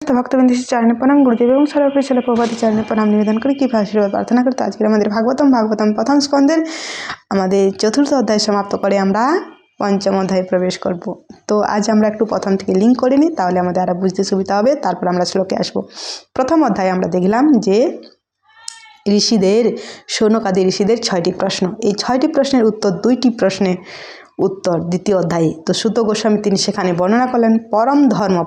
তো ভক্তবৃন্দ চরণে প্রণাম, গুরুদেব এবং সর্বপ্রিয় ছেলে প্রভাতী চরণে প্রণাম নিবেদন করে কৃপা আশীর্বাদ প্রার্থনা করতে আজকের আমাদের ভাগবতম প্রথম স্কন্ধের আমাদের চতুর্থ অধ্যায় সমাপ্ত করে আমরা পঞ্চম অধ্যায়ে প্রবেশ করব। তো আজ আমরা একটু প্রথম থেকে লিঙ্ক করে নিই, তাহলে আমাদের আরও বুঝতে সুবিধা হবে। তারপর আমরা শ্লোকে আসবো। প্রথম অধ্যায়ে আমরা দেখলাম যে শৌনকাদি ঋষিদের 6টি প্রশ্ন। এই 6টি প্রশ্নের উত্তর 2টি প্রশ্নের উত্তর দ্বিতীয় অধ্যায়ে। তো সুত গোস্বামী তিনি সেখানে বর্ণনা করলেন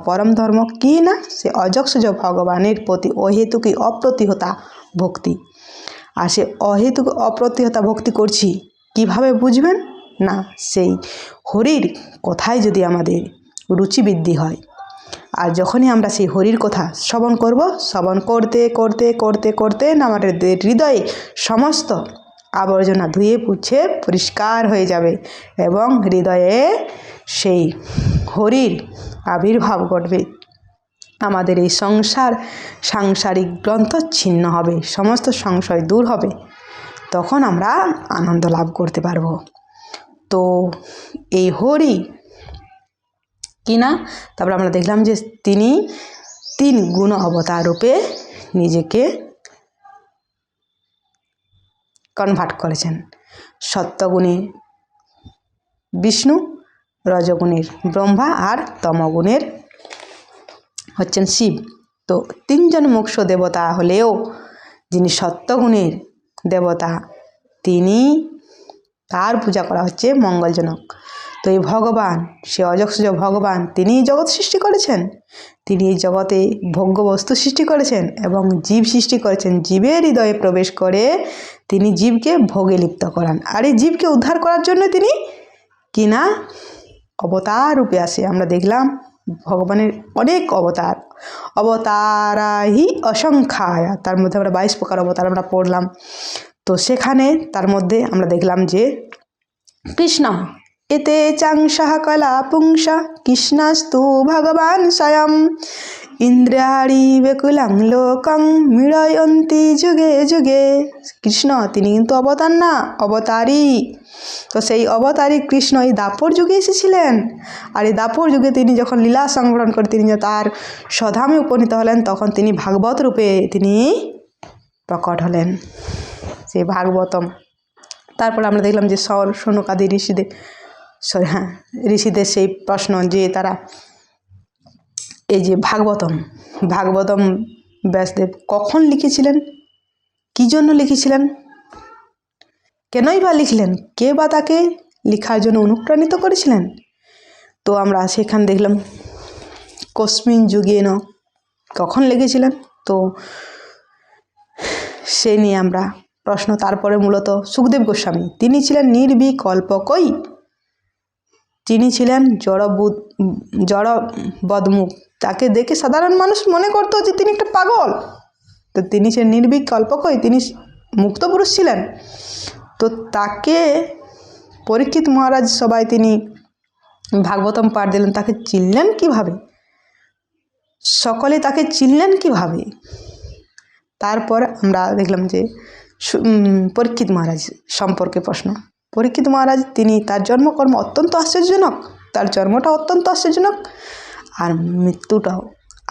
পরম ধর্ম কি না, সে অযক্ষজ ভগবানের প্রতি অহেতুকি অপ্রতিহতা ভক্তি। আর সে অহেতুক অপ্রতিহতা ভক্তি করছি কিভাবে বুঝবেন না, সেই হরির কথায় যদি আমাদের রুচি বৃদ্ধি হয়, আর যখনই আমরা সেই হরির কথা শ্রবণ করব, শ্রবণ করতে করতে করতে করতে আমাদের হৃদয়ে সমস্ত আবর্জনা ধুয়ে পুছে পরিষ্কার হয়ে যাবে এবং হৃদয়ে সেই হরির আবির্ভাব ঘটবে। আমাদের এই সাংসারিক গ্রন্থ ছিন্ন হবে, সমস্ত সংশয় দূর হবে, তখন আমরা আনন্দ লাভ করতে পারব। তো এই হরি কিনা, তারপর আমরা দেখলাম যে তিনি 3 গুণ অবতার রূপে নিজেকে কনভার্ট করেছেন। সত্যগুণে বিষ্ণু, রজগুণের ব্রহ্মা আর তমগুণের হচ্ছেন শিব। তো 3 জন মোক্ষ দেবতা হলেও যিনি সত্যগুণের দেবতা, তিনি তার পূজা করা হচ্ছে মঙ্গলজনক। তো এই ভগবান, সে অযক্ষজ ভগবান, তিনি জগৎ সৃষ্টি করেছেন, তিনি এই জগতে ভোগ্য বস্তু সৃষ্টি করেছেন এবং জীব সৃষ্টি করেছেন। জীবের হৃদয়ে প্রবেশ করে তিনি জীবকে ভোগে লিপ্ত করান, আর এই জীবকে উদ্ধার করার জন্য তিনি কিনা অবতার রূপে আসে। আমরা দেখলাম ভগবানের অনেক অবতারাহি অসংখ্যায়, তার মধ্যে আমরা 22 প্রকার অবতার আমরা পড়লাম। তো সেখানে তার মধ্যে আমরা দেখলাম যে কৃষ্ণ এতে চাংসা কলা পুংসা কৃষ্ণাস্তু ভগবান স্বয়ং ইন্দ্রিয়াণি বেকুলাং লোকং মীড়য়ন্তি যুগে যুগে। কৃষ্ণ তিনি কিন্তু অবতার না, অবতারী। তো সেই অবতারী কৃষ্ণ এই দাপর যুগে এসেছিলেন, আর এই দাপর যুগে তিনি যখন লীলা সংবরণ করে তিনি তার স্বধামে উপনীত হলেন, তখন তিনি ভাগবত রূপে তিনি প্রকট হলেন, সেই ভাগবতম। তারপর আমরা দেখলাম যে শৌনকাদি ঋষিদের সেই প্রশ্ন যে তারা এই যে ভাগবতম ব্যাসদেব কখন লিখেছিলেন, কী জন্য লিখেছিলেন, কেনই বা লিখলেন, কে বা তাকে লেখার জন্য অনুপ্রাণিত করেছিলেন। তো আমরা সেখানে দেখলাম কস্মিন যুগে কখন লিখেছিলেন। তো সে নিয়ে আমরা প্রশ্ন। তারপরে মূলত সুখদেব গোস্বামী, তিনি ছিলেন নির্বিকল্পকই, তিনি ছিলেন জড়বদমুখ। তাকে দেখে সাধারণ মানুষ মনে করতো যে তিনি একটা পাগল। তো তিনি ছিলেন নির্বিকল্পকই, তিনি মুক্ত পুরুষ ছিলেন। তো তাকে পরীক্ষিত মহারাজ সবাই তিনি ভাগবতম পাঠ দিলেন, তাকে চিনলেন কিভাবে, সকলে তাকে চিনলেন কিভাবে। তারপর আমরা দেখলাম যে পরীক্ষিত মহারাজ সম্পর্কে প্রশ্ন। পরীক্ষিত মহারাজ তিনি তার জন্মকর্ম অত্যন্ত আশ্চর্যজনক, তার জন্মটা অত্যন্ত আশ্চর্যজনক, আর মৃত্যুটাও,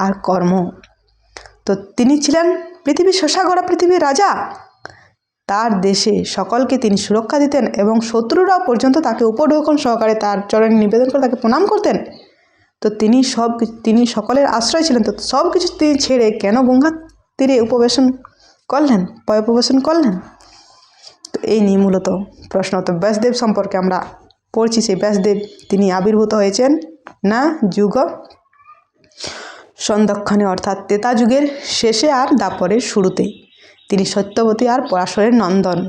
আর কর্ম। তো তিনি ছিলেন পৃথিবীর শশাগড়া পৃথিবীর রাজা। তার দেশে সকলকে তিনি সুরক্ষা দিতেন এবং শত্রুরাও পর্যন্ত তাকে উপঢৌকন সহকারে তার চরণে নিবেদন করে তাকে প্রণাম করতেন। তো তিনি সকলের আশ্রয় ছিলেন। তো সব কিছু তিনি ছেড়ে কেন গঙ্গার তীরে পয়োপবেশন করলেন। তো এই নিয়ে মূলত প্রশ্ন। তো ব্যাসদেব সম্পর্কে আমরা পড়ছি, সেই ব্যাসদেব তিনি আবির্ভূত হয়েছেন না যুগ সন্ধ্যক্ষণে, অর্থাৎ ত্রেতা যুগের শেষে আর দাপরের শুরুতে। তিনি সত্যবতী আর পরাশরের নন্দন,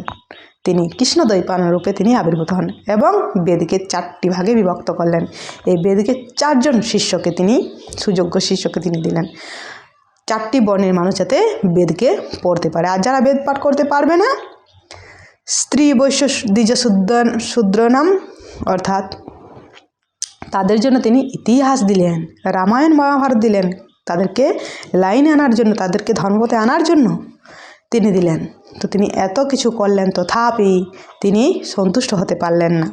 তিনি কৃষ্ণদ্বৈপায়ন রূপে তিনি আবির্ভূত হন এবং বেদকে 4টি ভাগে বিভক্ত করলেন। এই বেদকে 4 জন শিষ্যকে তিনি, সুযোগ্য শিষ্যকে তিনি দিলেন। 4টি বর্ণের মানুষ যাতে বেদকে পড়তে পারে, আর যারা বেদ পাঠ করতে পারবে না, স্ত্রী বৈশ্য দ্বিজ শূদ্র নাম, অর্থাৎ তাদের জন্য তিনি ইতিহাস দিলেন, রামায়ণ মহাভারত দিলেন, তাদেরকে লাইনে আনার জন্য, তাদেরকে ধর্মপথে আনার জন্য তিনি দিলেন। তো তিনি এত কিছু করলেন, তথাপি তিনি সন্তুষ্ট হতে পারলেন না।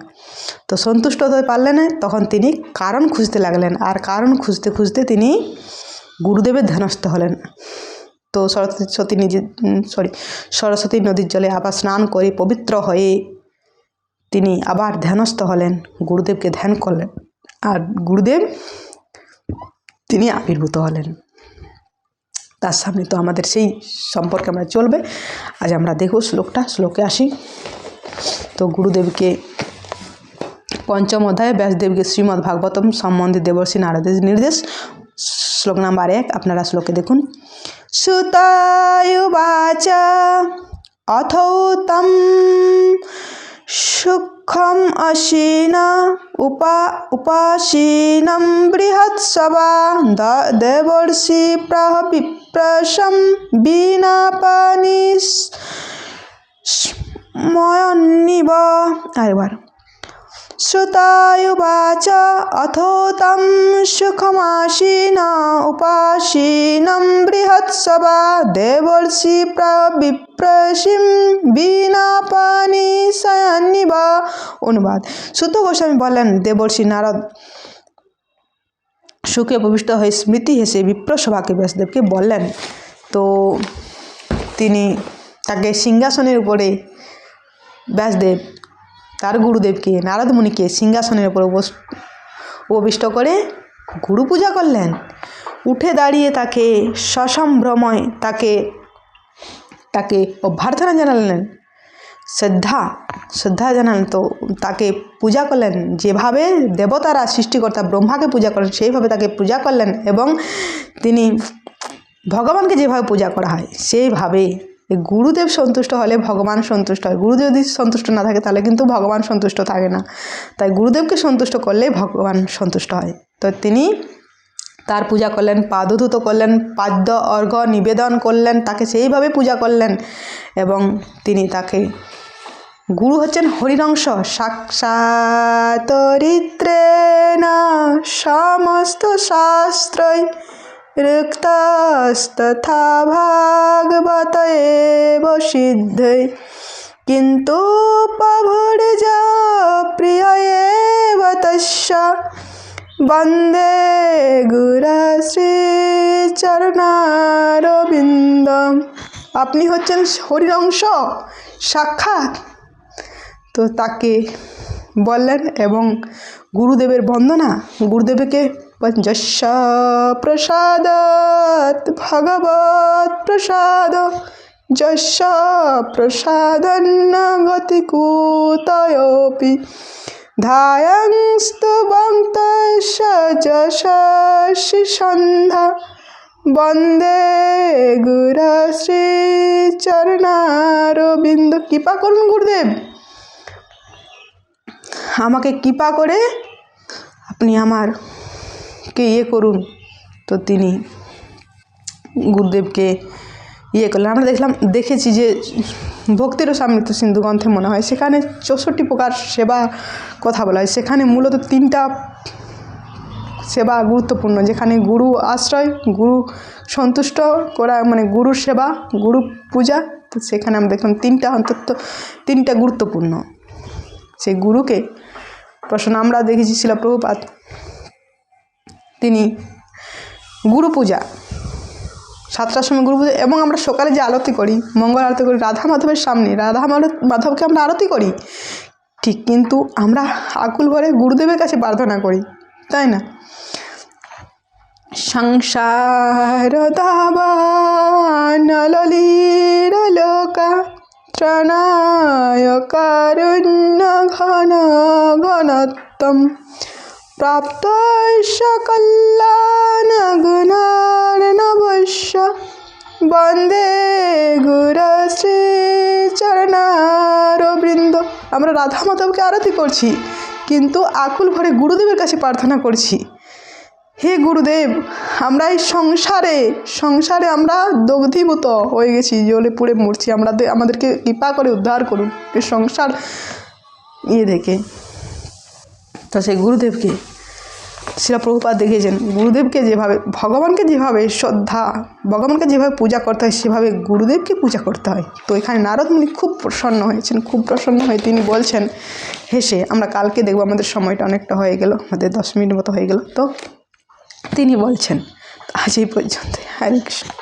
তো সন্তুষ্ট হতে পারলেন না, তখন তিনি কারণ খুঁজতে লাগলেন, আর কারণ খুঁজতে খুঁজতে তিনি গুরুদেবের ধ্যানস্থ হলেন। তো সরস্বতী নদীর জলে আবার স্নান করে পবিত্র হয়ে তিনি আবার ধ্যানস্থ হলেন, গুরুদেবকে ধ্যান করলেন, আর গুরুদেব তিনি আবির্ভূত হলেন তার সামনে। তো আমাদের সেই সম্পর্কে আমরা চলবে। আজ আমরা দেখব শ্লোকে আসি। তো গুরুদেবকে পঞ্চম অধ্যায়ে ব্যাসদেবকে শ্রীমদ্ ভাগবতম সম্বন্ধে দেবর্ষি নারদের নির্দেশ। শ্লোক নাম্বার 1, আপনারা শ্লোকে দেখুন। সুতায়ুবাচ অথৌ তম সুখম অসীনা উপাসীনম বৃহৎসভা দেবর্ষি প্রাহ বিপ্রশম বিনাপানি ময়ন্নিব। আরেকবার। শ্রুতায়ুবাচ অথো তম সুখমাসীন উপাসীনম বৃহৎসভা দেবর্ষি বিপ্রসিম বিনাপানি শয়ন্নিব। অনুবাদ। সুত গোস্বামী বলেন, দেবর্ষি নারদ সুখে প্রবিষ্ট হয়ে স্মৃতি হেসে বিপ্রসভাকে ব্যাসদেবকে বললেন। তো তিনি তাকে সিংহাসনের উপরে ব্যাসদেব তার গুরুদেবকে নারদ মুনিকে সিংহাসনের উপর উপবিষ্ট করে গুরু পূজা করলেন। উঠে দাঁড়িয়ে তাকে সসম্ভ্রময় তাকে অভ্যর্থনা জানালেন, শ্রদ্ধা জানালেন। তো তাকে পূজা করলেন, যেভাবে দেবতারা সৃষ্টিকর্তা ব্রহ্মাকে পূজা করেন সেইভাবে তাকে পূজা করলেন, এবং তিনি ভগবানকে যেভাবে পূজা করা হয় সেইভাবে। গুরুদেব সন্তুষ্ট হলে ভগবান সন্তুষ্ট হয়। গুরুদেব যদি সন্তুষ্ট না থাকে তাহলে কিন্তু ভগবান সন্তুষ্ট থাকে না। তাই গুরুদেবকে সন্তুষ্ট করলেই ভগবান সন্তুষ্ট হয়। তো তিনি তার পূজা করলেন, পাদধূত করলেন, পাদ্য অর্ঘ্য নিবেদন করলেন, তাকে সেইভাবে পূজা করলেন। এবং তিনি তাকে গুরু হচ্ছেন হরিরংশ, সাক্ষাৎ সমস্ত শাস্ত্রই ঋক্তস্তথা ভাগবত এব সিদ্ধৈ কিন্তু পভুর্যা প্রিয় এব তস্য বন্দে গুরুশ্রী চরণারবিন্দম। আপনি হচ্ছেন হরিরংশ সাক্ষাৎ। তো তাকে বললেন, এবং গুরুদেবের বন্দনা, গুরুদেবকে যস্য প্রসাদাৎ ভগবৎ প্রসাদ যস্য প্রসাদন্ন গতি কুতয়োপি ধায়ং স্তুবং তস্য যশস্বী সন্ধ্যা বন্দে গুরুশ্রী চরণারবিন্দ। কৃপা করুন গুরুদেব, আমাকে কৃপা করে আপনি আমারকে করুন। তো তিনি গুরুদেবকে করলেন। আমরা দেখেছি যে ভক্তির সমৃদ্ধ সিন্ধু গ্রন্থে মনে হয় সেখানে 64 প্রকার সেবা কথা বলা হয়। সেখানে মূলত 3টা সেবা গুরুত্বপূর্ণ, যেখানে গুরু আশ্রয়, গুরু সন্তুষ্ট করা, মানে গুরুর সেবা, গুরু পূজা। তো সেখানে আমরা দেখলাম 3টা গুরুত্বপূর্ণ। সেই গুরুকে প্রশ্ন আমরা দেখেছি শিল প্রভুপাদ তিনি গুরু পূজা 7টার সময় গুরু পূজা, এবং আমরা সকালে যে আরতি করি, মঙ্গল আরতি করি রাধা মাধবের সামনে, রাধা মাধবকে আমরা আরতি করি ঠিক, কিন্তু আমরা আকুল ভরে গুরুদেবের কাছে প্রার্থনা করি, তাই না? সংসার দাবানলীর লোকা ত্রণায় কারুণ্য ঘন ঘনত্বম প্রাপ্ত কল্যাণ গুণার্ণবস্য বন্দে গুরুশ্রী চরণারবিন্দ। আমরা রাধা মাধবকে আরতি করছি, কিন্তু আকুল ভরে গুরুদেবের কাছে প্রার্থনা করছি, হে গুরুদেব, আমরা এই সংসারে আমরা দগ্ধীভূত হয়ে গেছি, জ্বলে পুড়ে মরছি, আমাদেরকে কৃপা করে উদ্ধার করুন এই সংসার দেখে। তো সেই গুরুদেবকে শিল প্রভুপাদ দেখিয়েছেন, গুরুদেবকে যেভাবে ভগবানকে যেভাবে শ্রদ্ধা, ভগবানকে যেভাবে পূজা করতে হয় সেভাবে গুরুদেবকে পূজা করতে হয়। তো এখানে নারদ মুনি খুব প্রসন্ন হয়েছেন, খুব প্রসন্ন হয়ে তিনি বলছেন হেসে, আমরা কালকে দেখব, আমাদের সময়টা অনেকটা হয়ে গেল, আমাদের 10 মিনিট মতো হয়ে গেল। তো তিনি বলছেন, আজ এই পর্যন্ত। হরে কৃষ্ণ।